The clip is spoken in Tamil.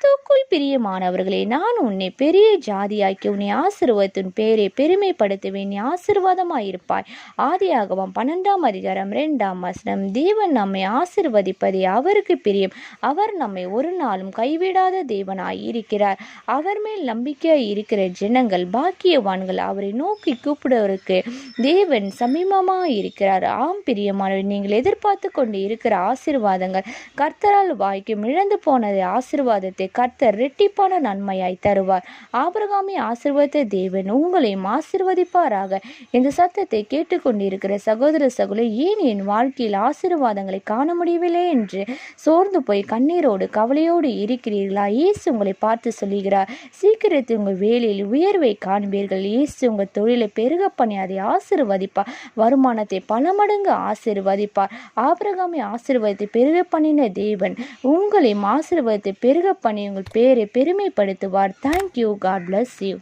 கிறிஸ்துவுக்குள் பிரியமானவர்களே, நான் உன்னை பெரிய ஜாதியாக்கி உன்னை ஆசீர்வதித்து உன் பேரை பெருமைப்படுத்துவேன், நீ ஆசீர்வாதமாயிருப்பாய். ஆதியாகமம் 12:2 தேவன் நம்மை ஆசீர்வதிப்பதே அவருக்கு பிரியம். அவர் நம்மை ஒரு நாளும் கைவிடாத தேவனாய் இருக்கிறார். அவர் மேல் நம்பிக்கையாய் இருக்கிற ஜனங்கள் பாக்கியவான்கள். அவரை நோக்கி கூப்பிடுவதற்கு தேவன் சமீபமாய் இருக்கிறார். ஆம் பிரியமானவர், நீங்கள் எதிர்பார்த்து கொண்டு இருக்கிற ஆசீர்வாதங்கள் கர்த்தரால் வாய்க்கும். இழந்து போனதை ஆசீர்வாதத்தை கர்த்தர் இரட்டிப்பான நன்மையாய் தருவார். ஆபிரகாமை ஆசீர்வதித்த தேவன் உங்களையும் ஆசீர்வதிப்பாராக. இந்த சத்தத்தை கேட்டுக்கொண்டிருக்கிற சகோதர சகோதரி, ஏன் என் வாழ்க்கையில் ஆசீர்வாதங்களை காண முடியவில்லை என்று சோர்ந்து போய் கண்ணீரோடு கவலையோடு இருக்கிறீர்களா? இயேசு உங்களை பார்த்து சொல்லுகிறார், சீக்கிரத்தில் உங்கள் வேலையில் உயர்வை காண்பீர்கள். இயேசு உங்கள் தொழிலை பெருக பண்ணி அதை ஆசீர்வதிப்பார். வருமானத்தை பல மடங்கு ஆசீர்வதிப்பார். ஆபிரகாமை ஆசீர்வதித்து பெருக பண்ணின தேவன் உங்களையும் ஆசீர்வதித்து பெருக பண்ணி உங்கள் பேரை பெருமைப்படுத்துவார். தேங்க்யூ. God bless you.